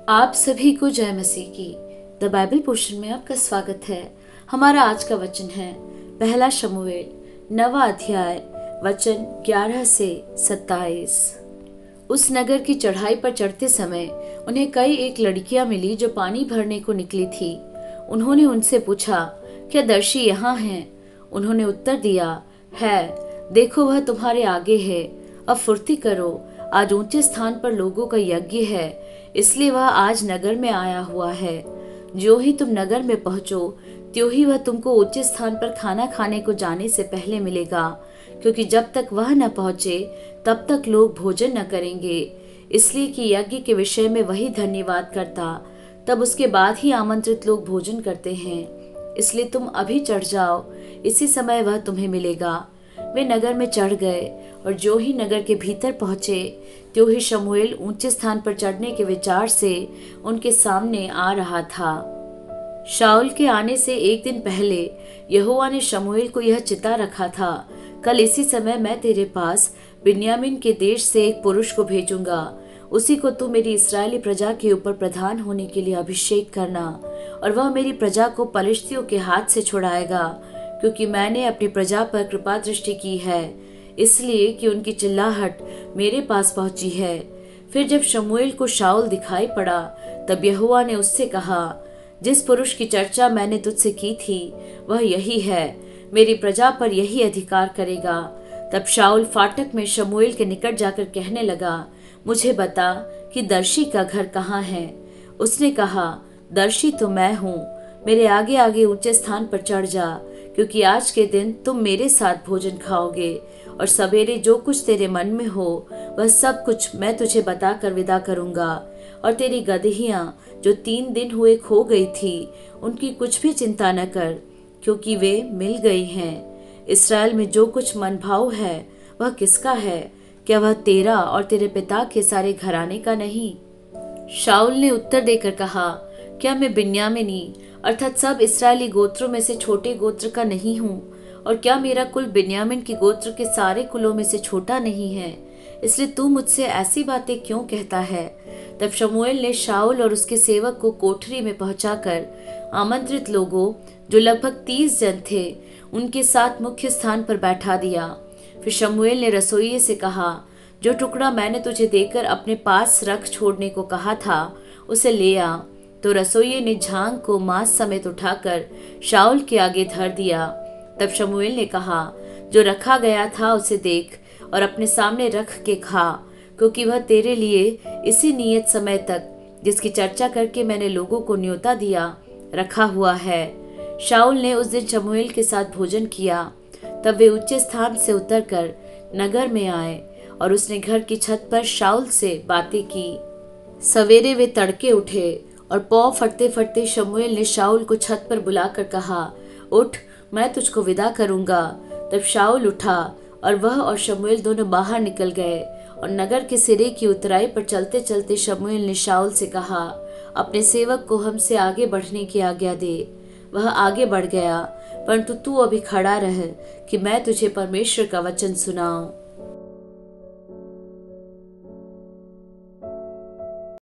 आप सभी को जय मसीह की। द बाइबल पोर्शन में आपका स्वागत है। हमारा आज का वचन है पहला शमूएल 9वां अध्याय वचन 11 से 27। उस नगर की चढ़ाई पर चढ़ते समय उन्हें कई एक लड़कियां मिली जो पानी भरने को निकली थी। उन्होंने उनसे पूछा, क्या दर्शी यहाँ हैं? उन्होंने उत्तर दिया, है, देखो वह तुम्हारे आगे है। अब फुर्ती करो, आज ऊंचे स्थान पर लोगों का यज्ञ है, इसलिए वह आज नगर में आया हुआ है। जो ही तुम नगर में पहुंचो त्यों ही वह तुमको ऊंचे स्थान पर खाना खाने को जाने से पहले मिलेगा, क्योंकि जब तक वह न पहुंचे तब तक लोग भोजन न करेंगे। इसलिए कि यज्ञ के विषय में वही धन्यवाद करता, तब उसके बाद ही आमंत्रित लोग भोजन करते हैं। इसलिए तुम अभी चढ़ जाओ, इसी समय वह तुम्हें मिलेगा। वे नगर में चढ़ गए और जो ही नगर के भीतर पहुंचे त्यों ही शमूएल ऊंचे स्थान पर चढ़ने के विचार से उनके सामने आ रहा था। शाऊल के आने से एक दिन पहले यहोवा ने शमूएल को यह चिता रखा था, कल इसी समय मैं तेरे पास बिन्यामीन के देश से एक पुरुष को भेजूंगा। उसी को तू मेरी इस्राएली प्रजा के ऊपर प्रधान होने के लिए अभिषेक करना, और वह मेरी प्रजा को पलिश्तियों के हाथ से छुड़ाएगा, क्योंकि मैंने अपनी प्रजा पर कृपा दृष्टि की है, इसलिए कि उनकी चिल्लाहट मेरे पास पहुंची है। फिर जब शमूएल को शाऊल दिखाई पड़ा तब यहोवा ने उससे कहा, जिस पुरुष की चर्चा मैंने तुझसे की थी वह यही है, मेरी प्रजा पर यही अधिकार करेगा। तब शाऊल फाटक में शमूएल के निकट जाकर कहने लगा, मुझे बता कि दर्शी का घर कहाँ है? उसने कहा, दर्शी तो मैं हूँ, मेरे आगे आगे ऊंचे स्थान पर चढ़ जा, क्योंकि आज के दिन तुम मेरे साथ भोजन खाओगे, और सवेरे जो कुछ तेरे मन में हो वह सब कुछ मैं तुझे बताकर विदा करूंगा। और तेरी गदहियां जो 3 दिन हुए खो गई थी उनकी कुछ भी चिंता न कर, क्योंकि वे मिल गई हैं। इस्राएल में जो कुछ मनभाव है वह किसका है? क्या वह तेरा और तेरे पिता के सारे घराने का नहीं? शाऊल ने उत्तर देकर कहा, क्या मैं बिन्यामीनी अर्थात सब इस्राएली गोत्रों में से छोटे गोत्र का नहीं हूँ? और क्या मेरा कुल बिन्यामीन के गोत्र के सारे कुलों में से छोटा नहीं है? इसलिए तू मुझसे ऐसी बातें क्यों कहता है? तब शमूएल ने शाऊल और उसके सेवक को कोठरी में पहुंचाकर आमंत्रित लोगों, जो लगभग 30 जन थे, उनके साथ मुख्य स्थान पर बैठा दिया। फिर शमूएल ने रसोइये से कहा, जो टुकड़ा मैंने तुझे देकर अपने पास रख छोड़ने को कहा था उसे ले आ। तो रसोइये ने झांग को मांस समेत उठाकर शाऊल के आगे धर दिया। तब शमूएल ने कहा, जो रखा गया था उसे देख और अपने सामने रख के खा, क्योंकि वह तेरे लिए इसी नियत समय तक, जिसकी चर्चा करके मैंने लोगों को न्योता दिया, रखा हुआ है। शाऊल ने उस दिन शमूएल के साथ भोजन किया। तब वे ऊंचे स्थान से उतरकर नगर में आए और उसने घर की छत पर शाऊल से बातें की। सवेरे वे तड़के उठे और पौ फटते फटते शमूएल ने शाऊल को छत पर बुलाकर कहा, उठ, मैं तुझको विदा करूंगा। तब शाऊल उठा और वह और शमूएल दोनों बाहर निकल गए, और नगर के सिरे की उतराई पर चलते चलते शमूएल ने शाऊल से कहा, अपने सेवक को हमसे आगे बढ़ने की आज्ञा दे। वह आगे बढ़ गया, परंतु तू अभी खड़ा रह कि मैं तुझे परमेश्वर का वचन सुनाऊं।